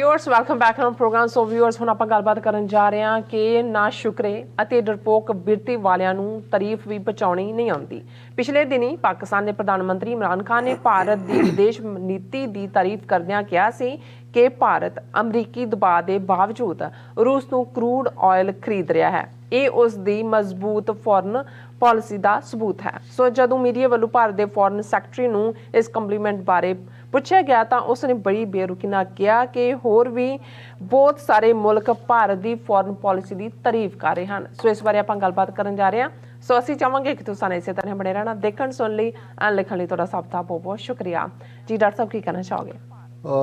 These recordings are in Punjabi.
Viewers welcome back on program. So viewers ਹੁਣ ਆਪਾਂ ਗੱਲਬਾਤ ਕਰਨ ਜਾ ਰਹੇ ਹਾਂ ਕਿ ਨਾ ਸ਼ੁਕਰੇ ਅਤੇ ਡਰਪੋਕ ਬਿਰਤੀ ਵਾਲਿਆਂ ਨੂੰ ਤਾਰੀਫ ਵੀ ਬਚਾਉਣੀ ਨਹੀਂ ਆਉਂਦੀ। ਪਿਛਲੇ ਦਿਨੀ ਪਾਕਿਸਤਾਨ ਦੇ ਪ੍ਰਧਾਨ ਮੰਤਰੀ ਇਮਰਾਨ ਖਾਨ ਨੇ ਭਾਰਤ ਦੀ ਵਿਦੇਸ਼ ਨੀਤੀ ਦੀ ਤਾਰੀਫ ਕਰਦਿਆਂ ਕਿਹਾ ਸੀ ਕਿ ਭਾਰਤ ਅਮਰੀਕੀ ਦਬਾਅ ਦੇ ਬਾਵਜੂਦ ਰੂਸ ਤੋਂ ਕਰੂਡ ਆਇਲ ਖਰੀਦ ਰਿਹਾ ਹੈ। ਇਹ ਉਸ ਦੀ ਮਜ਼ਬੂਤ ਫੋਰਨ ਪਾਲਿਸੀ ਦਾ ਸਬੂਤ ਹੈ। ਸੋ ਜਦੋਂ ਮੀਡੀਆ ਵੱਲੋਂ ਭਾਰਤ ਦੇ ਫੋਰਨ ਸੈਕਟਰੀ ਨੂੰ ਇਸ ਕੰਪਲੀਮੈਂਟ ਬਾਰੇ ਪੁੱਛਿਆ ਗਿਆ ਤਾਂ ਉਸਨੇ ਬੜੀ ਬੇਰੁਖੀ ਨਾਲ ਕਿਹਾ ਕਿ ਹੋਰ ਵੀ ਬਹੁਤ ਸਾਰੇ ਮੁਲਕ ਭਾਰਤ ਦੀ ਫੋਰਨ ਪਾਲਿਸੀ ਦੀ ਤਾਰੀਫ ਕਰ ਰਹੇ ਹਨ। ਸੋ ਇਸ ਬਾਰੇ ਆਪਾਂ ਗੱਲਬਾਤ ਕਰਨ ਜਾ ਰਹੇ ਹਾਂ। ਸੋ ਅਸੀਂ ਚਾਹਾਂਗੇ ਕਿ ਤੁਸੀਂ ਇਸੇ ਤਰ੍ਹਾਂ ਬਣੇ ਰਹਿਣਾ। ਦੇਖਣ ਸੁਣ ਲਈ ਐਂਡ ਲਿਖਣ ਲਈ ਤੁਹਾਡਾ ਸਭ ਦਾ ਬਹੁਤ ਬਹੁਤ ਸ਼ੁਕਰੀਆ ਜੀ। ਡਾਕਟਰ ਸਾਹਿਬ ਕੀ ਕਹਿਣਾ ਚਾਹੋਗੇ?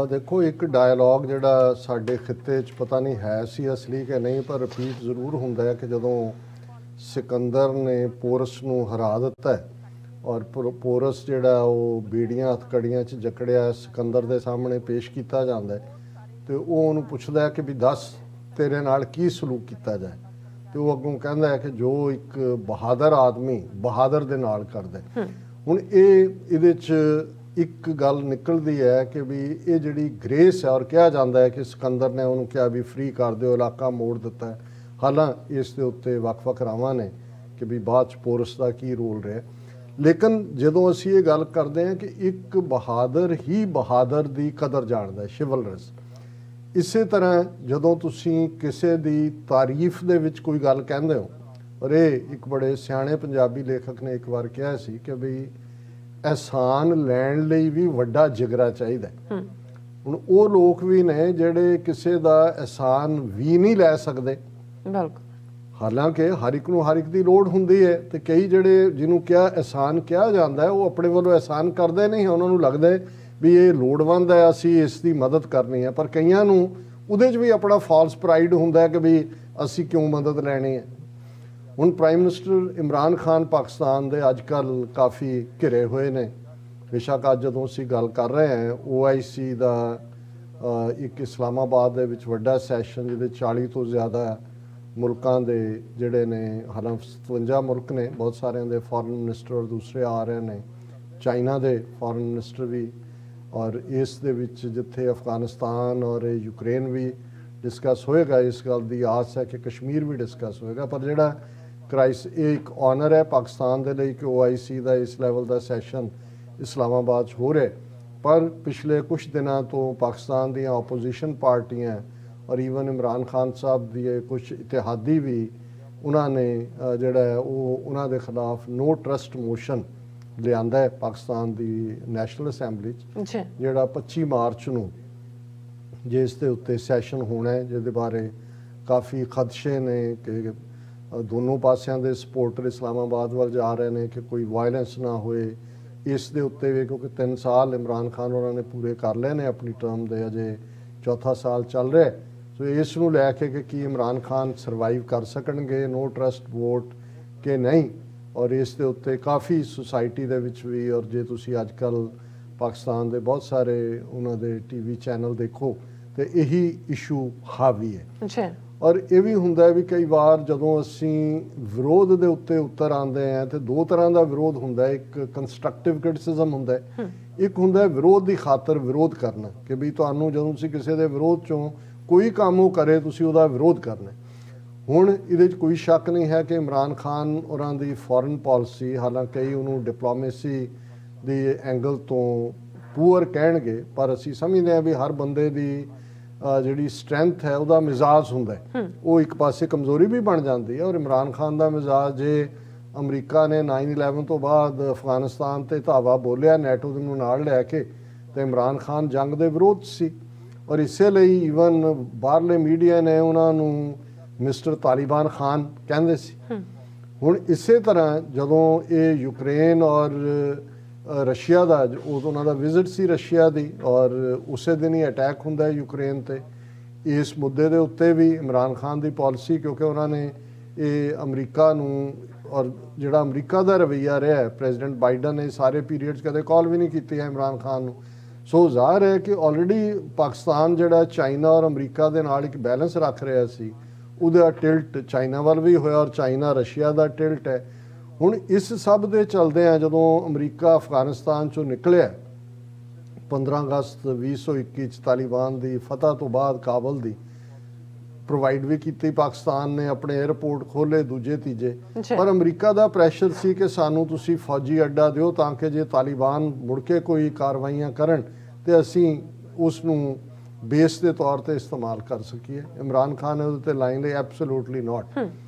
देखो, एक डायलॉग जिहड़ा साडे खित्ते च पता नहीं है सी असली कि नहीं, पर रिपीट जरूर हुंदा है कि जदों सिकंदर ने पोरस नूं हरा दिता है और पोरस जिहड़ा वो बीड़ियां हथकड़ियां च जकड़िया सिकंदर दे सामने पेश किया जाता है तो वो उहनूं पुछदा है कि भी दस तेरे नाल की सलूक किया जाए, तो वो अगों कहंदा है कि जो एक बहादुर आदमी बहादुर दे नाल करदा है। हुण इहदे च एक गल निकलती है कि भी ये जिहड़ी ग्रेस है और कहा जाता है कि सिकंदर ने उन्होंने कहा भी फ्री कर दो, इलाका मोड़ दिता है। हालांकि इस दे उत्ते वख-वख रावां ने कि भी बाद च पोरस का की रोल रहा, लेकिन जदों असीं ये गल करते हैं कि एक बहादुर ही बहादुर की कदर जानता है, शिवलरस। इसे तरह जदों तुसीं किसी की तारीफ दे विच कोई गल कहंदे हो, और ये एक बड़े सियाणे पंजाबी लेखक ने एक बार कहा सी कि भी एहसान लैण लई भी वड्डा जिगरा चाहिए। हुण वो लोग भी ने जिहड़े किसी का एहसान भी नहीं लै सकते। हालांकि हर एक नूं हर एक दी लोड़ हुंदी है, तो कई जिहड़े जिन्हों क्या एहसान कहा जाता है वो अपने वालों एहसान करते नहीं, उन्होंने लगता है भी ये लोड़वंद है, असी इसकी मदद करनी है। पर कईयां नूं उहदे च भी अपना फॉल्स प्राइड हुंदा है कि भी असी क्यों मदद लैनी है। ਹੁਣ ਪ੍ਰਾਈਮ ਮਿਨਿਸਟਰ ਇਮਰਾਨ ਖਾਨ ਪਾਕਿਸਤਾਨ ਦੇ ਅੱਜ ਕੱਲ੍ਹ ਕਾਫੀ ਘਿਰੇ ਹੋਏ ਨੇ। ਬੇਸ਼ੱਕ ਅੱਜ ਜਦੋਂ ਅਸੀਂ ਗੱਲ ਕਰ ਰਹੇ ਹਾਂ OIC ਦਾ ਇੱਕ ਇਸਲਾਮਾਬਾਦ ਦੇ ਵਿੱਚ ਵੱਡਾ ਸੈਸ਼ਨ ਜਿਹਦੇ 40 ਤੋਂ ਜ਼ਿਆਦਾ ਮੁਲਕਾਂ ਦੇ ਜਿਹੜੇ ਨੇ, ਹਾਲਾਂਕਿ 57 ਮੁਲਕ ਨੇ, ਬਹੁਤ ਸਾਰਿਆਂ ਦੇ ਫੋਰਨ ਮਿਨਿਸਟਰ ਔਰ ਦੂਸਰੇ ਆ ਰਹੇ ਨੇ, ਚਾਈਨਾ ਦੇ ਫੋਰਨ ਮਿਨਿਸਟਰ ਵੀ, ਔਰ ਇਸ ਦੇ ਵਿੱਚ ਜਿੱਥੇ ਅਫਗਾਨਿਸਤਾਨ ਔਰ ਯੂਕਰੇਨ ਵੀ ਡਿਸਕਸ ਹੋਏਗਾ, ਇਸ ਗੱਲ ਦੀ ਆਸ ਹੈ ਕਿ ਕਸ਼ਮੀਰ ਵੀ ਡਿਸਕਸ ਹੋਏਗਾ। ਪਰ ਜਿਹੜਾ ਇਹ ਇੱਕ ਆਨਰ ਹੈ ਪਾਕਿਸਤਾਨ ਦੇ ਲਈ ਕਿ OIC ਦਾ ਇਸ ਲੈਵਲ ਦਾ ਸੈਸ਼ਨ ਇਸਲਾਮਾਬਾਦ 'ਚ ਹੋ ਰਿਹਾ। ਪਰ ਪਿਛਲੇ ਕੁਛ ਦਿਨਾਂ ਤੋਂ ਪਾਕਿਸਤਾਨ ਦੀਆਂ ਆਪੋਜੀਸ਼ਨ ਪਾਰਟੀਆਂ ਔਰ ਈਵਨ ਇਮਰਾਨ ਖਾਨ ਸਾਹਿਬ ਦੀ ਕੁਛ ਇਤਿਹਾਦੀ ਵੀ ਉਹਨਾਂ ਨੇ ਜਿਹੜਾ ਹੈ ਉਹ ਉਹਨਾਂ ਦੇ ਖਿਲਾਫ ਨੋ ਟਰਸਟ ਮੋਸ਼ਨ ਲਿਆਂਦਾ ਹੈ ਪਾਕਿਸਤਾਨ ਦੀ ਨੈਸ਼ਨਲ ਅਸੈਂਬਲੀ 'ਚ, ਜਿਹੜਾ 25 ਮਾਰਚ ਨੂੰ ਜਿਸ ਦੇ ਉੱਤੇ ਸੈਸ਼ਨ ਹੋਣਾ ਹੈ, ਜਿਹਦੇ ਬਾਰੇ ਕਾਫੀ ਖਦਸ਼ੇ ਨੇ ਕਿ ਦੋਨੋਂ ਪਾਸਿਆਂ ਦੇ ਸਪੋਰਟਰ ਇਸਲਾਮਾਬਾਦ ਵੱਲ ਜਾ ਰਹੇ ਨੇ ਕਿ ਕੋਈ ਵਾਇਲੈਂਸ ਨਾ ਹੋਏ। ਇਸ ਦੇ ਉੱਤੇ ਵੀ ਕਿਉਂਕਿ 3 ਸਾਲ ਇਮਰਾਨ ਖਾਨ ਉਹਨਾਂ ਨੇ ਪੂਰੇ ਕਰ ਲਏ ਨੇ ਆਪਣੀ ਟਰਮ ਦੇ, ਅਜੇ ਚੌਥਾ ਸਾਲ ਚੱਲ ਰਿਹਾ। ਸੋ ਇਸ ਨੂੰ ਲੈ ਕੇ ਕਿ ਕੀ ਇਮਰਾਨ ਖਾਨ ਸਰਵਾਈਵ ਕਰ ਸਕਣਗੇ ਨੋ ਟਰਸਟ ਵੋਟ ਕਿ ਨਹੀਂ, ਔਰ ਇਸ ਦੇ ਉੱਤੇ ਕਾਫੀ ਸੁਸਾਇਟੀ ਦੇ ਵਿੱਚ ਵੀ, ਔਰ ਜੇ ਤੁਸੀਂ ਅੱਜ ਕੱਲ੍ਹ ਪਾਕਿਸਤਾਨ ਦੇ ਬਹੁਤ ਸਾਰੇ ਉਹਨਾਂ ਦੇ TV ਚੈਨਲ ਦੇਖੋ तो यही इशू हावी है। और ये भी हुंदा है भी कई बार जदों असी विरोध दे उत्ते उतर आते हैं तो दो तरह का विरोध हुंदा है। एक कंस्ट्रक्टिव क्रिटिसिज्म हुंदा है, एक हुंदा है विरोध की खातर विरोध करना कि भी तुहानूं जदों तुसीं किसी दे विरोध चों कोई काम करे तुसीं उहदा विरोध करना। हुण इहदे च कोई शक नहीं है कि इमरान खान होरां दी फॉरन पॉलिसी, हालांकि कई उहनूं डिप्लोमेसी दी एंगल तो पूअर कहणगे, पर असीं समझदे हां भी हर बंदे दी जिहड़ी स्ट्रैंथ है उहदा मिजाज हुंदा है, वो एक पासे कमज़ोरी भी बन जाती है। और इमरान खान का मिजाज जे अमरीका ने 9/11 तो बाद अफगानिस्तान ते धावा बोलिया नैटो नूं नाल लैके, तो इमरान खान जंग दे विरोध सी, और इसे लई ईवन बाहरले मीडिया ने उन्होंने मिस्टर तालिबान खान कहंदे सी। हुण इसे तरह जदों ये यूक्रेन और रशिया का उन्हों का विजिट सी रशिया की, और उस दिन ही अटैक होंदा है यूक्रेन ते, इस मुद्दे के उत्ते भी इमरान खान की पॉलिसी, क्योंकि उन्होंने ये अमरीका नूं और जिहड़ा अमरीका का रवैया रहा है, प्रेजिडेंट बाइडन ने सारे पीरीयड्स कदे कॉल भी नहीं की है इमरान खान नूं। सो ज़ाहिर है कि ऑलरेडी पाकिस्तान जिहड़ा चाइना और अमरीका के नाल एक बैलेंस रख रहा सी, उहदा टिल्ट चाइना वाल भी होया और चाइना रशिया का टिल्ट है। हुण इस सब दे चलदे आ जदों अमरीका अफगानिस्तान चों निकलिया 15 ਅਗਸਤ 2021 ਚ ਤਾਲਿਬਾਨ ਦੀ ਫਤਹ ਤੋਂ ਬਾਅਦ ਕਾਬਲ ਦੀ ਪ੍ਰੋਵਾਈਡ ਵੀ ਕੀਤੀ। ਪਾਕਿਸਤਾਨ ਨੇ ਆਪਣੇ 에ਅਰਪੋਰਟ ਖੋਲੇ ਦੂਜੇ ਤੀਜੇ, ਪਰ ਅਮਰੀਕਾ ਦਾ ਪ੍ਰੈਸ਼ਰ ਸੀ ਕਿ ਸਾਨੂੰ ਤੁਸੀਂ ਫੌਜੀ ਅੱਡਾ ਦਿਓ ਤਾਂ ਕਿ ਜੇ ਤਾਲਿਬਾਨ ਮੁੜ ਕੇ ਕੋਈ ਕਾਰਵਾਈਆਂ ਕਰਨ ਤੇ ਅਸੀਂ ਉਸ ਨੂੰ ਬੇਸ ਦੇ ਤੌਰ ਤੇ ਇਸਤੇਮਾਲ ਕਰ ਸਕੀਏ। ਇਮਰਾਨ ਖਾਨ ਨੇ ਉਹਦੇ ਤੇ ਲਾਈਨ ਲਈ ਐਬਸੋਲੂਟਲੀ ਨਾਟ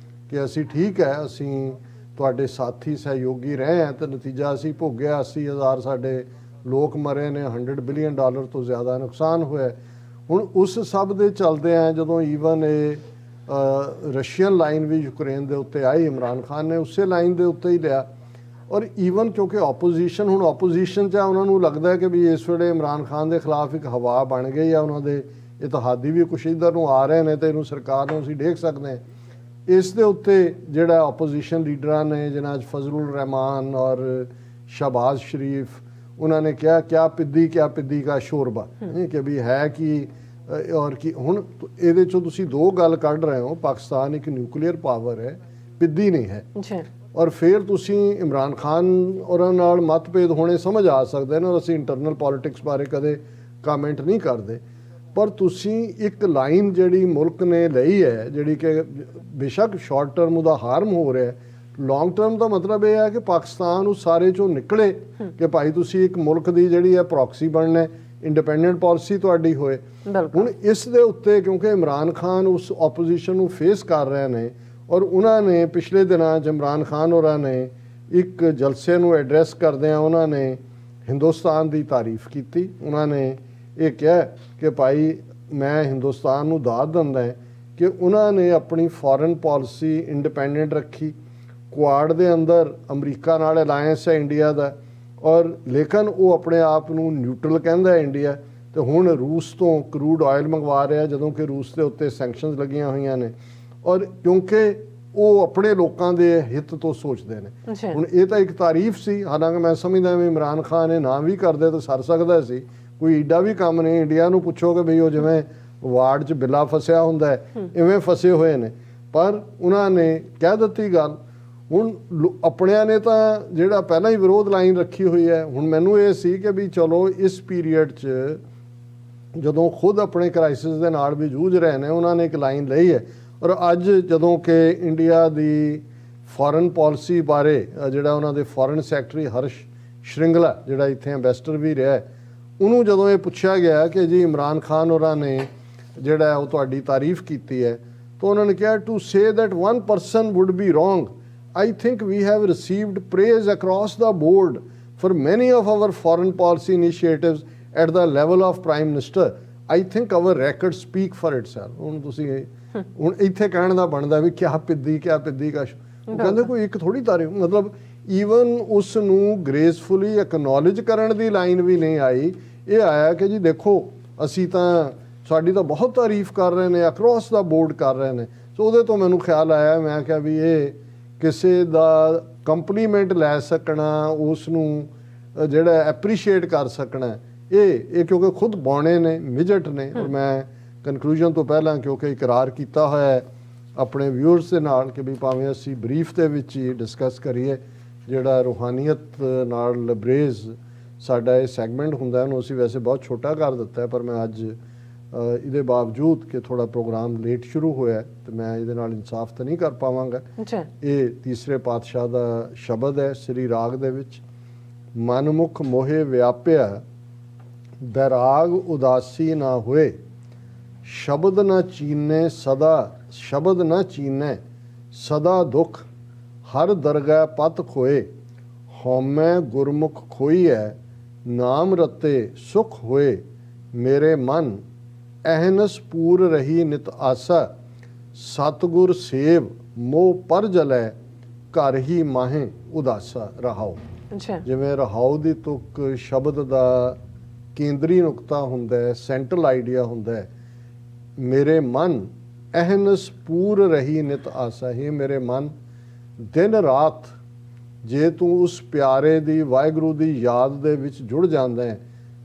ਕਿ ਅਸੀਂ ਠੀਕ ਹੈ, ਅਸੀਂ ਤੁਹਾਡੇ ਸਾਥੀ ਸਹਿਯੋਗੀ ਰਹੇ ਹਾਂ ਤੇ ਨਤੀਜਾ ਅਸੀਂ ਭੋਗਿਆ। 80,000 ਸਾਡੇ ਲੋਕ ਮਰੇ ਨੇ, $100 ਬਿਲੀਅਨ ਤੋਂ ਜ਼ਿਆਦਾ ਨੁਕਸਾਨ ਹੋਇਆ। ਹੁਣ ਉਸ ਸਭ ਦੇ ਚੱਲਦੇ ਆ ਜਦੋਂ ਈਵਨ ਇਹ ਰਸ਼ੀਅਨ ਲਾਈਨ ਵੀ ਯੂਕਰੇਨ ਦੇ ਉੱਤੇ ਆਈ, ਇਮਰਾਨ ਖਾਨ ਨੇ ਉਸੇ ਲਾਈਨ ਦੇ ਉੱਤੇ ਹੀ ਲਿਆ। ਔਰ ਈਵਨ ਕਿਉਂਕਿ ਆਪੋਜੀਸ਼ਨ ਹੁਣ ਆਪੋਜੀਸ਼ਨ 'ਚ ਆ, ਉਹਨਾਂ ਨੂੰ ਲੱਗਦਾ ਹੈ ਕਿ ਵੀ ਇਸ ਵੇਲੇ ਇਮਰਾਨ ਖਾਨ ਦੇ ਖਿਲਾਫ ਇੱਕ ਹਵਾ ਬਣ ਗਈ ਆ, ਉਹਨਾਂ ਦੇ ਇਤਿਹਾਦੀ ਵੀ ਕੁਛ ਇੱਧਰ ਨੂੰ ਆ ਰਹੇ ਨੇ ਤੇ ਇਹਨੂੰ ਸਰਕਾਰ ਨੂੰ ਅਸੀਂ ਦੇਖ ਸਕਦੇ ਹਾਂ। ਇਸ ਦੇ ਉੱਤੇ ਜਿਹੜਾ ਆਪੋਜੀਸ਼ਨ ਲੀਡਰਾਂ ਨੇ ਜਿਨ੍ਹਾਂ 'ਚ ਫਜ਼ਲੁਰ ਰਹਿਮਾਨ ਔਰ ਸ਼ਹਬਾਜ਼ ਸ਼ਰੀਫ, ਉਹਨਾਂ ਨੇ ਕਿਹਾ ਕਿਆ ਪਿੱਦੀ ਕਾ ਸ਼ੋਰਬਾ ਕਿ ਵੀ ਹੈ ਕਿ ਔਰ ਕਿ ਹੁਣ ਇਹਦੇ 'ਚੋਂ ਤੁਸੀਂ ਦੋ ਗੱਲ ਕੱਢ ਰਹੇ ਹੋ, ਪਾਕਿਸਤਾਨ ਇੱਕ ਨਿਊਕਲੀਅਰ ਪਾਵਰ ਹੈ, ਪਿੱਦੀ ਨਹੀਂ ਹੈ। ਔਰ ਫਿਰ ਤੁਸੀਂ ਇਮਰਾਨ ਖਾਨ ਉਹਨਾਂ ਨਾਲ ਮਤਭੇਦ ਹੋਣੇ ਸਮਝ ਆ ਸਕਦੇ ਨੇ, ਅਸੀਂ ਇੰਟਰਨਲ ਪੋਲਿਟਿਕਸ ਬਾਰੇ ਕਦੇ ਕਮੈਂਟ ਨਹੀਂ ਕਰਦੇ, ਪਰ ਤੁਸੀਂ ਇੱਕ ਲਾਈਨ ਜਿਹੜੀ ਮੁਲਕ ਨੇ ਲਈ ਹੈ ਜਿਹੜੀ ਕਿ ਬੇਸ਼ੱਕ ਸ਼ਾਰਟ ਟਰਮ ਉਹਦਾ ਹਾਰਮ ਹੋ ਰਿਹਾ, ਲੌਂਗ ਟਰਮ ਦਾ ਮਤਲਬ ਇਹ ਹੈ ਕਿ ਪਾਕਿਸਤਾਨ ਉਸ ਸਾਰੇ ਚੋਂ ਨਿਕਲੇ ਕਿ ਭਾਈ ਤੁਸੀਂ ਇੱਕ ਮੁਲਕ ਦੀ ਜਿਹੜੀ ਹੈ ਪ੍ਰੋਕਸੀ ਬਣਨਾ, ਇੰਡੀਪੈਂਡੈਂਟ ਪਾਲਿਸੀ ਤੁਹਾਡੀ ਹੋਏ। ਹੁਣ ਇਸ ਦੇ ਉੱਤੇ ਕਿਉਂਕਿ ਇਮਰਾਨ ਖਾਨ ਉਸ ਆਪੋਜੀਸ਼ਨ ਨੂੰ ਫੇਸ ਕਰ ਰਹੇ ਨੇ ਔਰ ਉਹਨਾਂ ਨੇ ਪਿਛਲੇ ਦਿਨਾਂ 'ਚ ਇਮਰਾਨ ਖਾਨ ਹੋਰਾਂ ਨੇ ਇੱਕ ਜਲਸੇ ਨੂੰ ਐਡਰੈਸ ਕਰਦਿਆਂ ਉਹਨਾਂ ਨੇ ਹਿੰਦੁਸਤਾਨ ਦੀ ਤਾਰੀਫ ਕੀਤੀ। ਉਹਨਾਂ ਨੇ ਇਹ ਕਿਹਾ ਕਿ ਭਾਈ ਮੈਂ ਹਿੰਦੁਸਤਾਨ ਨੂੰ ਦਾਦ ਦਿੰਦਾ ਕਿ ਉਹਨਾਂ ਨੇ ਆਪਣੀ ਫੋਰਨ ਪਾਲਿਸੀ ਇੰਡੀਪੈਂਡੈਂਟ ਰੱਖੀ। ਕੁਆਡ ਦੇ ਅੰਦਰ ਅਮਰੀਕਾ ਨਾਲ ਅਲਾਇੰਸ ਹੈ ਇੰਡੀਆ ਦਾ, ਔਰ ਲੇਕਿਨ ਉਹ ਆਪਣੇ ਆਪ ਨੂੰ ਨਿਊਟਰਲ ਕਹਿੰਦਾ ਇੰਡੀਆ, ਤੇ ਹੁਣ ਰੂਸ ਤੋਂ ਕਰੂਡ ਆਇਲ ਮੰਗਵਾ ਰਿਹਾ ਜਦੋਂ ਕਿ ਰੂਸ ਦੇ ਉੱਤੇ ਸੈਂਕਸ਼ਨਸ ਲੱਗੀਆਂ ਹੋਈਆਂ ਨੇ, ਔਰ ਕਿਉਂਕਿ ਉਹ ਆਪਣੇ ਲੋਕਾਂ ਦੇ ਹਿੱਤ ਤੋਂ ਸੋਚਦੇ ਨੇ। ਹੁਣ ਇਹ ਤਾਂ ਇੱਕ ਤਾਰੀਫ ਸੀ, ਹਾਲਾਂਕਿ ਮੈਂ ਸਮਝਦਾ ਵੀ ਇਮਰਾਨ ਖਾਨ ਨੇ ਨਾ ਵੀ ਕਰਦੇ ਤਾਂ ਸਰ ਸਕਦਾ ਸੀ, ਕੋਈ ਏਡਾ ਵੀ ਕੰਮ ਨਹੀਂ। ਇੰਡੀਆ ਨੂੰ ਪੁੱਛੋ ਕਿ ਬਈ ਉਹ ਜਿਵੇਂ ਵਾਰਡ 'ਚ ਬਿੱਲਾ ਫਸਿਆ ਹੁੰਦਾ ਇਵੇਂ ਫਸੇ ਹੋਏ ਨੇ, ਪਰ ਉਹਨਾਂ ਨੇ ਕਹਿ ਦਿੱਤੀ ਗੱਲ। ਹੁਣ ਆਪਣਿਆਂ ਨੇ ਤਾਂ ਜਿਹੜਾ ਪਹਿਲਾਂ ਹੀ ਵਿਰੋਧ ਲਾਈਨ ਰੱਖੀ ਹੋਈ ਹੈ। ਹੁਣ ਮੈਨੂੰ ਇਹ ਸੀ ਕਿ ਵੀ ਚਲੋ ਇਸ ਪੀਰੀਅਡ 'ਚ ਜਦੋਂ ਖੁਦ ਆਪਣੇ ਕ੍ਰਾਈਸਿਸ ਦੇ ਨਾਲ ਵੀ ਜੂਝ ਰਹੇ ਨੇ, ਉਹਨਾਂ ਨੇ ਇੱਕ ਲਾਈਨ ਲਈ ਹੈ। ਔਰ ਅੱਜ ਜਦੋਂ ਕਿ ਇੰਡੀਆ ਦੀ ਫੋਰਨ ਪਾਲਿਸੀ ਬਾਰੇ ਜਿਹੜਾ ਉਹਨਾਂ ਦੇ ਫੋਰਨ ਸੈਕਟਰੀ ਹਰਸ਼ ਸ਼੍ਰਿੰਗਲਾ ਜਿਹੜਾ ਇੱਥੇ ਐਂਬੈਸਡਰ ਵੀ ਰਿਹਾ, ਉਹਨੂੰ ਜਦੋਂ ਇਹ ਪੁੱਛਿਆ ਗਿਆ ਕਿ ਜੀ ਇਮਰਾਨ ਖਾਨ ਹੋਰਾਂ ਨੇ ਜਿਹੜਾ ਉਹ ਤੁਹਾਡੀ ਤਾਰੀਫ ਕੀਤੀ ਹੈ, ਤਾਂ ਉਹਨਾਂ ਨੇ ਕਿਹਾ to say that one person would be wrong, I think we have received praise across the board for many of our foreign policy initiatives at the level of Prime Minister. I think our records speak for itself. ਹੁਣ ਤੁਸੀਂ ਹੁਣ ਇੱਥੇ ਕਹਿਣ ਦਾ ਬਣਦਾ ਵੀ ਕਿਆ ਪਿੱਦੀ ਕਾ ਉਹ ਕਹਿੰਦੇ ਕੋਈ ਇੱਕ ਥੋੜੀ ਤਾਰੀਫ, ਮਤਲਬ ਈਵਨ ਉਸ ਨੂੰ ਗ੍ਰੇਸਫੁਲੀ ਐਕਨੋਲੇਜ ਕਰਨ ਦੀ ਲਾਈਨ ਵੀ ਨਹੀਂ ਆਈ। ਇਹ ਆਇਆ ਕਿ ਜੀ ਦੇਖੋ ਅਸੀਂ ਤਾਂ ਸਾਡੀ ਤਾਂ ਬਹੁਤ ਤਾਰੀਫ ਕਰ ਰਹੇ ਨੇ, ਅਕਰੋਸ ਦਾ ਬੋਰਡ ਕਰ ਰਹੇ ਨੇ। ਸੋ ਉਹਦੇ ਤੋਂ ਮੈਨੂੰ ਖਿਆਲ ਆਇਆ, ਮੈਂ ਕਿਹਾ ਵੀ ਇਹ ਕਿਸੇ ਦਾ ਕੰਪਲੀਮੈਂਟ ਲੈ ਸਕਣਾ, ਉਸ ਨੂੰ ਜਿਹੜਾ ਐਪਰੀਸ਼ੀਏਟ ਕਰ ਸਕਣਾ, ਇਹ ਕਿਉਂਕਿ ਖੁਦ ਬੌਣੇ ਨੇ, ਮਿਜਟ ਨੇ। ਔਰ ਮੈਂ ਕਨਕਲੂਜਨ ਤੋਂ ਪਹਿਲਾਂ ਕਿਉਂਕਿ ਇਕਰਾਰ ਕੀਤਾ ਹੋਇਆ ਹੈ ਆਪਣੇ ਵਿਊਅਰਸ ਦੇ ਨਾਲ ਕਿ ਵੀ ਭਾਵੇਂ ਅਸੀਂ ਬਰੀਫ ਦੇ ਵਿੱਚ ਹੀ ਡਿਸਕਸ ਕਰੀਏ, ਜਿਹੜਾ ਰੂਹਾਨੀਅਤ ਨਾਲ ਲਬਰੇਜ਼ ਸਾਡਾ ਇਹ ਸੈਗਮੈਂਟ ਹੁੰਦਾ ਉਹਨੂੰ ਅਸੀਂ ਵੈਸੇ ਬਹੁਤ ਛੋਟਾ ਕਰ ਦਿੱਤਾ, ਪਰ ਮੈਂ ਅੱਜ ਇਹਦੇ ਬਾਵਜੂਦ ਕਿ ਥੋੜਾ ਪ੍ਰੋਗਰਾਮ ਲੇਟ ਸ਼ੁਰੂ ਹੋਇਆ ਤੇ ਮੈਂ ਇਹਦੇ ਨਾਲ ਇਨਸਾਫ ਤਾਂ ਨਹੀਂ ਕਰ ਪਾਵਾਂਗਾ। ਇਹ ਤੀਸਰੇ ਪਾਤਸ਼ਾਹ ਦਾ ਸ਼ਬਦ ਹੈ ਸ੍ਰੀ ਰਾਗ ਦੇ ਵਿੱਚ, ਮਨਮੁਖ ਮੋਹੇ ਵਿਆਪਿਆ ਬੈਰਾਗ ਉਦਾਸੀ ਨਾ ਹੋਏ, ਸ਼ਬਦ ਨਾ ਚੀਨੇ ਸਦਾ, ਸ਼ਬਦ ਨਾ ਚੀਨੇ ਸਦਾ ਦੁੱਖ, ਹਰ ਦਰਗਾਹ ਪਤ ਖੋਏ, ਹਉਮੈ ਗੁਰਮੁਖ ਖੋਈਐ, ਨਾਮ ਰਤੇ ਸੁਖ ਹੋਏ, ਮੇਰੇ ਮਨ ਅਹਨਸ ਪੂਰ ਰਹੀ ਨਿਤ ਆਸਾ, ਸਤਿਗੁਰ ਸੇਵ ਮੋਹ ਪਰ ਜਲੈ, ਘਰ ਹੀ ਮਾਹੇ ਉਦਾਸਾ। ਰਹਾਓ, ਜਿਵੇਂ ਰਹਾਓ ਦੀ ਤੁਕ ਸ਼ਬਦ ਦਾ ਕੇਂਦਰੀ ਨੁਕਤਾ ਹੁੰਦਾ ਹੈ, ਸੈਂਟਰਲ ਆਈਡੀਆ ਹੁੰਦਾ ਹੈ, ਮੇਰੇ ਮਨ ਅਹਨਸ ਪੂਰ ਰਹੀ ਨਿਤ ਆਸਾ। ਹੀ ਮੇਰੇ ਮਨ ਦਿਨ ਰਾਤ ਜੇ ਤੂੰ ਉਸ ਪਿਆਰੇ ਦੀ ਵਾਹਿਗੁਰੂ ਦੀ ਯਾਦ ਦੇ ਵਿੱਚ ਜੁੜ ਜਾਂਦਾ ਹੈ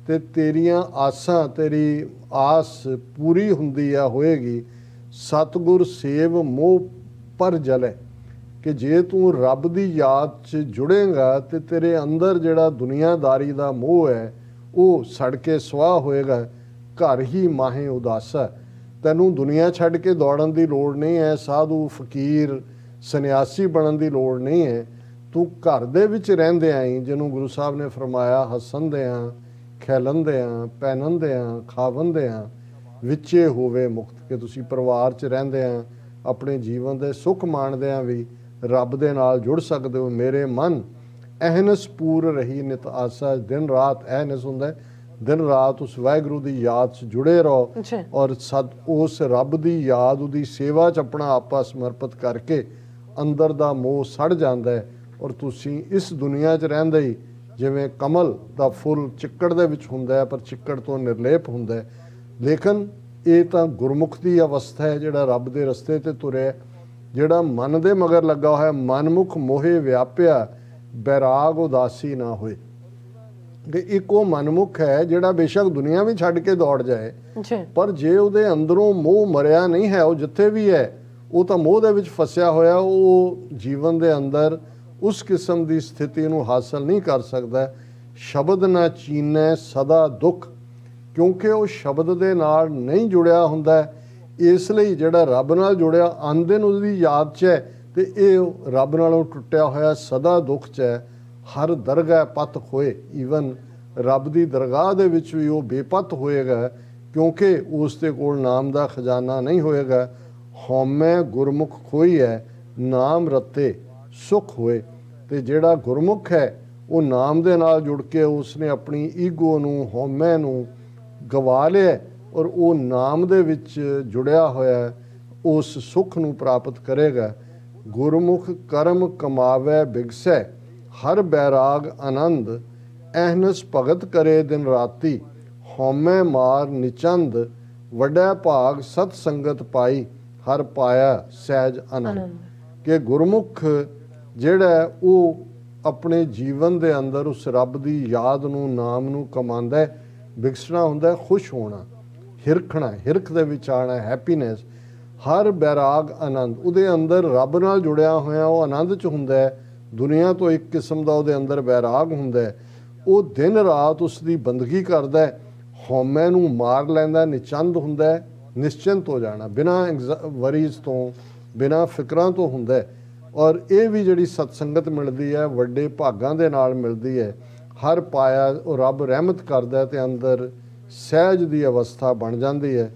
ਤੇ ਤੇਰੀਆਂ ਆਸਾਂ, ਤੇਰੀ ਆਸ ਪੂਰੀ ਹੁੰਦੀ ਆ ਹੋਏਗੀ। ਸਤਿਗੁਰ ਸੇਵ ਮੋਹ ਪਰ ਜਲੇ, ਕਿ ਜੇ ਤੂੰ ਰੱਬ ਦੀ ਯਾਦ 'ਚ ਜੁੜੇਗਾ ਤੇ ਤੇਰੇ ਅੰਦਰ ਜਿਹੜਾ ਦੁਨੀਆਦਾਰੀ ਦਾ ਮੋਹ ਹੈ ਉਹ ਸੜ ਕੇ ਸੁਆਹ ਹੋਏਗਾ। ਘਰ ਹੀ ਮਾਹੇ ਉਦਾਸਾ। ਤੈਨੂੰ ਦੁਨੀਆ ਛੱਡ ਕੇ ਦੌੜਨ ਦੀ ਲੋੜ ਨਹੀਂ ਹੈ, ਸਾਧੂ ਫਕੀਰ ਸੰਨਿਆਸੀ ਬਣਨ ਦੀ ਲੋੜ ਨਹੀਂ ਹੈ। ਤੂੰ ਘਰ ਦੇ ਵਿੱਚ ਰਹਿੰਦਿਆਂ ਹੀ, ਜਿਹਨੂੰ ਗੁਰੂ ਸਾਹਿਬ ਨੇ ਫਰਮਾਇਆ, ਹੱਸਣਦਿਆਂ ਖੇਲਣਦਿਆਂ ਪਹਿਨਣਦਿਆਂ ਖਾਵਣਦਿਆਂ ਵਿੱਚੇ ਹੋਵੇ ਮੁਕਤ, ਕਿ ਤੁਸੀਂ ਪਰਿਵਾਰ 'ਚ ਰਹਿੰਦਿਆਂ ਆਪਣੇ ਜੀਵਨ ਦੇ ਸੁੱਖ ਮਾਣਦਿਆਂ ਵੀ ਰੱਬ ਦੇ ਨਾਲ ਜੁੜ ਸਕਦੇ ਹੋ। ਮੇਰੇ ਮਨ ਅਹਨਸ ਪੂਰ ਰਹੀ ਨਿਤ ਆਸਾ। ਦਿਨ ਰਾਤ ਅਹਨਸ ਹੁੰਦਾ, ਦਿਨ ਰਾਤ ਉਸ ਵਾਹਿਗੁਰੂ ਦੀ ਯਾਦ 'ਚ ਜੁੜੇ ਰਹੋ ਔਰ ਉਸ ਰੱਬ ਦੀ ਯਾਦ, ਉਹਦੀ ਸੇਵਾ 'ਚ ਆਪਣਾ ਆਪਾ ਸਮਰਪਿਤ ਕਰਕੇ ਅੰਦਰ ਦਾ ਮੋਹ ਸੜ ਜਾਂਦਾ ਹੈ ਔਰ ਤੁਸੀਂ ਇਸ ਦੁਨੀਆ 'ਚ ਰਹਿੰਦੇ ਹੀ ਜਿਵੇਂ ਕਮਲ ਦਾ ਫੁੱਲ ਚਿੱਕੜ ਦੇ ਵਿੱਚ ਹੁੰਦਾ ਹੈ ਪਰ ਚਿੱਕੜ ਤੋਂ ਨਿਰਲੇਪ ਹੁੰਦਾ ਹੈ। ਲੇਕਿਨ ਇਹ ਤਾਂ ਗੁਰਮੁਖ ਦੀ ਅਵਸਥਾ ਹੈ, ਜਿਹੜਾ ਰੱਬ ਦੇ ਰਸਤੇ ਤੇ ਤੁਰਿਆ, ਜਿਹੜਾ ਮਨ ਦੇ ਮਗਰ ਲੱਗਾ ਹੋਇਆ। ਮਨਮੁਖ ਮੋਹੇ ਵਿਆਪਿਆ, ਬੈਰਾਗ ਉਦਾਸੀ ਨਾ ਹੋਏ। ਕਿ ਇੱਕ ਉਹ ਮਨਮੁਖ ਹੈ ਜਿਹੜਾ ਬੇਸ਼ੱਕ ਦੁਨੀਆ ਵੀ ਛੱਡ ਕੇ ਦੌੜ ਜਾਏ, ਪਰ ਜੇ ਉਹਦੇ ਅੰਦਰੋਂ ਮੋਹ ਮਰਿਆ ਨਹੀਂ ਹੈ, ਉਹ ਜਿੱਥੇ ਵੀ ਹੈ ਉਹ ਤਾਂ ਮੋਹ ਦੇ ਵਿੱਚ ਫਸਿਆ ਹੋਇਆ, ਉਹ ਜੀਵਨ ਦੇ ਅੰਦਰ ਉਸ ਕਿਸਮ ਦੀ ਸਥਿਤੀ ਨੂੰ ਹਾਸਲ ਨਹੀਂ ਕਰ ਸਕਦਾ। ਸ਼ਬਦ ਨਾ ਚੀਨੈ ਸਦਾ ਦੁੱਖ, ਕਿਉਂਕਿ ਉਹ ਸ਼ਬਦ ਦੇ ਨਾਲ ਨਹੀਂ ਜੁੜਿਆ ਹੁੰਦਾ। ਇਸ ਲਈ ਜਿਹੜਾ ਰੱਬ ਨਾਲ ਜੁੜਿਆ ਆਂਦੇ ਨੂੰ ਉਹਦੀ ਯਾਦ 'ਚ ਹੈ ਤੇ ਇਹ ਰੱਬ ਨਾਲੋਂ ਟੁੱਟਿਆ ਹੋਇਆ ਸਦਾ ਦੁੱਖ 'ਚ ਹੈ। ਹਰ ਦਰਗਾਹ ਪਤ ਹੋਏ, ਈਵਨ ਰੱਬ ਦੀ ਦਰਗਾਹ ਦੇ ਵਿੱਚ ਵੀ ਉਹ ਬੇਪਤ ਹੋਏਗਾ, ਕਿਉਂਕਿ ਉਸ ਦੇ ਕੋਲ ਨਾਮ ਦਾ ਖਜ਼ਾਨਾ ਨਹੀਂ ਹੋਏਗਾ। ਹਉਮੈ ਗੁਰਮੁਖ ਖੋਈ ਹੈ, ਨਾਮ ਰਤੇ ਸੁਖ ਹੋਏ। ਤੇ ਜਿਹੜਾ ਗੁਰਮੁਖ ਹੈ ਉਹ ਨਾਮ ਦੇ ਨਾਲ ਜੁੜ ਕੇ ਉਸਨੇ ਆਪਣੀ ਈਗੋ ਨੂੰ, ਹਉਮੈ ਨੂੰ ਗਵਾ ਲਿਆ ਔਰ ਉਹ ਨਾਮ ਦੇ ਵਿੱਚ ਜੁੜਿਆ ਹੋਇਆ ਉਸ ਸੁਖ ਨੂੰ ਪ੍ਰਾਪਤ ਕਰੇਗਾ। ਗੁਰਮੁਖ ਕਰਮ ਕਮਾਵੇ ਬਿਗਸੈ, ਹਰ ਬੈਰਾਗ ਆਨੰਦ, ਅਹਨਸ ਭਗਤ ਕਰੇ ਦਿਨ ਰਾਤੀ, ਹਉਮੈ ਮਾਰ ਨਿਚੰਦ, ਵੱਡਾ ਭਾਗ ਸਤ ਸੰਗਤ ਪਾਈ, ਹਰ ਪਾਇਆ ਸਹਿਜ ਆਨੰਦ। ਕਿ ਗੁਰਮੁਖ ਜਿਹੜਾ ਉਹ ਆਪਣੇ ਜੀਵਨ ਦੇ ਅੰਦਰ ਉਸ ਰੱਬ ਦੀ ਯਾਦ ਨੂੰ, ਨਾਮ ਨੂੰ ਕਮਾਉਂਦਾ ਹੈ। ਬਿਗਸਣਾ ਹੁੰਦਾ ਖੁਸ਼ ਹੋਣਾ, ਹਿਰਖਣਾ, ਹਿਰਖ ਦੇ ਵਿੱਚ ਆਉਣਾ, ਹੈਪੀਨੈਸ। ਹਰ ਬੈਰਾਗ ਆਨੰਦ, ਉਹਦੇ ਅੰਦਰ ਰੱਬ ਨਾਲ ਜੁੜਿਆ ਹੋਇਆ ਉਹ ਆਨੰਦ 'ਚ ਹੁੰਦਾ ਹੈ। ਦੁਨੀਆ ਤੋਂ ਇੱਕ ਕਿਸਮ ਦਾ ਉਹਦੇ ਅੰਦਰ ਬੈਰਾਗ ਹੁੰਦਾ ਹੈ। ਉਹ ਦਿਨ ਰਾਤ ਉਸ ਦੀ ਬੰਦਗੀ ਕਰਦਾ ਹੈ, ਹਉਮੈ ਨੂੰ ਮਾਰ ਲੈਂਦਾ, ਨਿਚੰਦ ਹੁੰਦਾ ਹੈ, ਨਿਸ਼ਚਿੰਤ ਹੋ ਜਾਣਾ, ਬਿਨਾਂ ਵਰੀਜ਼ ਤੋਂ, ਬਿਨਾਂ ਫਿਕਰਾਂ ਤੋਂ ਹੁੰਦਾ ਹੈ। ਔਰ ਇਹ ਵੀ ਜਿਹੜੀ ਸਤਸੰਗਤ ਮਿਲਦੀ ਹੈ ਵੱਡੇ ਭਾਗਾਂ ਦੇ ਨਾਲ ਮਿਲਦੀ ਹੈ। ਹਰ ਪਾਇਆ ਉਹ ਰੱਬ ਰਹਿਮਤ ਕਰਦਾ ਤੇ ਅੰਦਰ ਸਹਿਜ ਦੀ ਅਵਸਥਾ ਬਣ ਜਾਂਦੀ ਹੈ।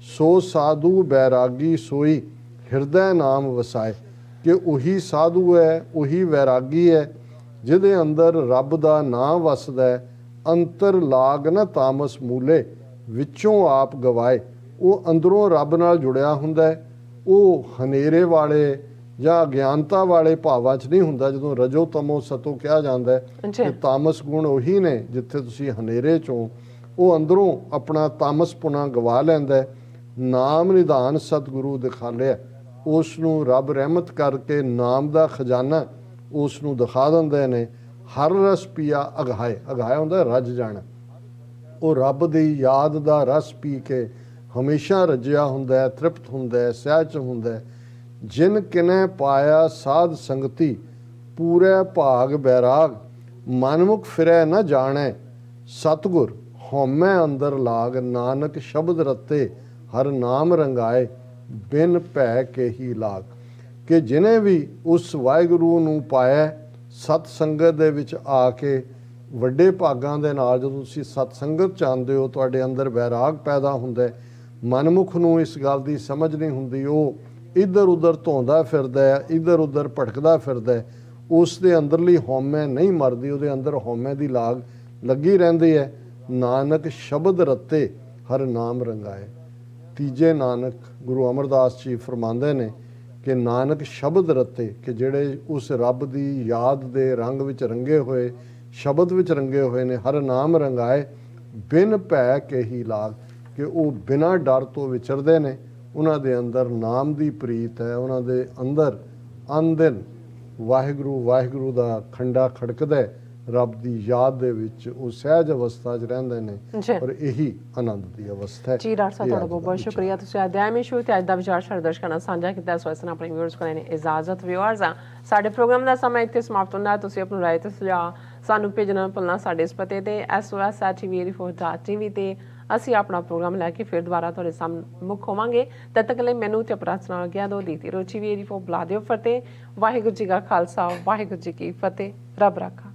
ਸੋ ਸਾਧੂ ਬੈਰਾਗੀ ਸੋਈ, ਹਿਰਦੈ ਨਾਮ ਵਸਾਏ। ਕਿ ਉਹੀ ਸਾਧੂ ਹੈ, ਉਹੀ ਵੈਰਾਗੀ ਹੈ ਜਿਹਦੇ ਅੰਦਰ ਰੱਬ ਦਾ ਨਾਮ ਵਸਦਾ ਹੈ। ਅੰਤਰ ਲਾਗ ਨਾ ਤਾਮਸ ਮੂਲੇ, ਵਿੱਚੋਂ ਆਪ ਗਵਾਏ। ਉਹ ਅੰਦਰੋਂ ਰੱਬ ਨਾਲ ਜੁੜਿਆ ਹੁੰਦਾ ਹੈ। ਉਹ ਹਨੇਰੇ ਵਾਲੇ ਜਾਂ ਅਗਿਆਨਤਾ ਵਾਲੇ ਭਾਵਾਂ 'ਚ ਨਹੀਂ ਹੁੰਦਾ। ਜਦੋਂ ਰਜੋ ਤਮੋ ਸਤੋ ਕਿਹਾ ਜਾਂਦਾ ਹੈ ਕਿ ਤਾਮਸ ਗੁਣ ਉਹੀ ਨੇ ਜਿੱਥੇ ਤੁਸੀਂ ਹਨੇਰੇ 'ਚੋਂ, ਉਹ ਅੰਦਰੋਂ ਆਪਣਾ ਤਾਮਸਪੁਣਾ ਗਵਾ ਲੈਂਦਾ ਹੈ। ਨਾਮ ਨਿਧਾਨ ਸਤਿਗੁਰੂ ਦਿਖਾਲਿਆ, ਉਸ ਨੂੰ ਰੱਬ ਰਹਿਮਤ ਕਰਕੇ ਨਾਮ ਦਾ ਖਜ਼ਾਨਾ ਉਸ ਨੂੰ ਦਿਖਾ ਦਿੰਦੇ ਨੇ। ਹਰ ਰਸ ਪੀਆ ਅਗਾਏ, ਅਗਾਇਆ ਹੁੰਦਾ ਰੱਜ ਜਾਣਾ। ਉਹ ਰੱਬ ਦੀ ਯਾਦ ਦਾ ਰਸ ਪੀ ਕੇ ਹਮੇਸ਼ਾ ਰੱਜਿਆ ਹੁੰਦਾ ਹੈ, ਤ੍ਰਿਪਤ ਹੁੰਦਾ ਹੈ, ਸਹਿਜ ਹੁੰਦਾ ਹੈ। ਜਿਨ ਕਿਨੈ ਪਾਇਆ ਸਾਧ ਸੰਗਤੀ, ਪੂਰੇ ਭਾਗ ਬੈਰਾਗ, ਮਨਮੁਖ ਫਿਰੈ ਨਾ ਜਾਣੈ ਸਤਿਗੁਰ, ਹਉਮੈ ਅੰਦਰ ਲਾਗ। ਨਾਨਕ ਸ਼ਬਦ ਰਤੇ, ਹਰ ਨਾਮ ਰੰਗਾਏ, ਬਿਨ ਭੈ ਕੇ ਹੀ ਲਾਗ। ਕਿ ਜਿਹਨੇ ਵੀ ਉਸ ਵਾਹਿਗੁਰੂ ਨੂੰ ਪਾਇਆ ਸਤ ਸੰਗਤ ਦੇ ਵਿੱਚ ਆ ਕੇ, ਵੱਡੇ ਭਾਗਾਂ ਦੇ ਨਾਲ ਜਦੋਂ ਤੁਸੀਂ ਸਤ ਸੰਗਤ ਚ ਆਉਂਦੇ ਹੋ, ਤੁਹਾਡੇ ਅੰਦਰ ਵੈਰਾਗ ਪੈਦਾ ਹੁੰਦਾ ਹੈ। ਮਨਮੁਖ ਨੂੰ ਇਸ ਗੱਲ ਦੀ ਸਮਝ ਨਹੀਂ ਹੁੰਦੀ, ਉਹ ਇੱਧਰ ਉੱਧਰ ਧੋਂਦਾ ਫਿਰਦਾ ਹੈ, ਇੱਧਰ ਉੱਧਰ ਭਟਕਦਾ ਫਿਰਦਾ ਹੈ। ਉਸ ਦੇ ਅੰਦਰਲੀ ਹਉਮੈ ਨਹੀਂ ਮਰਦੀ, ਉਹਦੇ ਅੰਦਰ ਹਉਮੈ ਦੀ ਲਾਗ ਲੱਗੀ ਰਹਿੰਦੀ ਹੈ। ਨਾਨਕ ਸ਼ਬਦ ਰਤੇ, ਹਰ ਨਾਮ ਰੰਗਾਏ। ਤੀਜੇ ਨਾਨਕ ਗੁਰੂ ਅਮਰਦਾਸ ਜੀ ਫਰਮਾਉਂਦੇ ਨੇ ਕਿ ਨਾਨਕ ਸ਼ਬਦ ਰਤੇ, ਕਿ ਜਿਹੜੇ ਉਸ ਰੱਬ ਦੀ ਯਾਦ ਦੇ ਰੰਗ ਵਿੱਚ ਰੰਗੇ ਹੋਏ, ਸ਼ਬਦ ਵਿੱਚ ਰੰਗੇ ਹੋਏ ਨੇ, ਹਰ ਨਾਮ ਰੰਗਾਏ, ਬਿਨ ਭੈ ਕੇ ਹੀ ਲਾਗ। ਕਿ ਉਹ ਬਿਨਾਂ ਡਰ ਤੋਂ ਵਿਚਰਦੇ ਨੇ, ਉਹਨਾਂ ਦੇ ਅੰਦਰ ਨਾਮ ਦੀ ਪ੍ਰੀਤ ਹੈ, ਉਹਨਾਂ ਦੇ ਅੰਦਰ ਅਨਦਿਨ ਵਾਹਿਗੁਰੂ ਵਾਹਿਗੁਰੂ ਦਾ ਖੰਡਾ ਖੜਕਦਾ ਹੈ। ਰੱਬ ਦੀ ਯਾਦ ਦੇ ਵਿੱਚ ਉਹ ਸਹਿਜ ਅਵਸਥਾ 'ਚ ਰਹਿੰਦੇ ਨੇ ਔਰ ਇਹੀ ਆਨੰਦ ਦੀ ਅਵਸਥਾ ਹੈ। ਜੀ ਡਾਕਟਰ ਸਾਹਿਬ, ਤੁਹਾਡਾ ਬਹੁਤ ਬਹੁਤ ਸ਼ੁਕਰੀਆ। ਤੁਸੀਂ ਅਧਿਆਇ ਸ਼ੁਰੂ ਤੇ ਅੱਜ ਦਾ ਵਿਚਾਰ ਸਾਡੇ ਦਰਸ਼ਕਾਂ ਨਾਲ ਸਾਂਝਾ ਕੀਤਾ। ਸੋ ਇਸ ਨਾਲ ਆਪਣੇ ਵਿਊਅਰਸ ਕੋਲ ਨੇ ਇਜਾਜ਼ਤ। ਵਿਊਅਰਸ, ਸਾਡੇ ਪ੍ਰੋਗਰਾਮ ਦਾ ਸਮਾਂ ਇੱਥੇ ਸਮਾਪਤ ਹੁੰਦਾ ਹੈ। ਤੁਸੀਂ ਆਪਣੀ ਰਾਏ ਤੇ ਸੁਝਾਅ ਸਾਨੂੰ ਭੇਜਣਾ ਭੁੱਲਣਾ ਸਾਡੇ ਇਸ ਪਤੇ ਤੇ sos@tvreforce.tv ਤੇ ਅਸੀਂ ਆਪਣਾ ਪ੍ਰੋਗਰਾਮ ਲੈ ਕੇ ਫਿਰ ਦੁਬਾਰਾ ਤੁਹਾਡੇ ਸਾਹਮਣੇ ਮੁੱਖ ਹੋਵਾਂਗੇ। ਤਦ ਤੱਕ ਲਈ ਮੈਨੂੰ ਤੇ ਪ੍ਰਾਰਥਨਾ ਨਾਲ ਗਿਆ ਦੋ ਦੀਤੀ ਰੋਚੀ ਵੀਰੀ ਫੋ ਬੁਲਾ ਦਿਓ ਫਤਿਹ। ਵਾਹਿਗੁਰੂ ਜੀ ਕਾ ਖਾਲਸਾ ਵਾਹਿਗੁਰੂ ਜੀ ਕੀ ਫਤਿਹ। ਰੱਬ ਰਾਖਾ।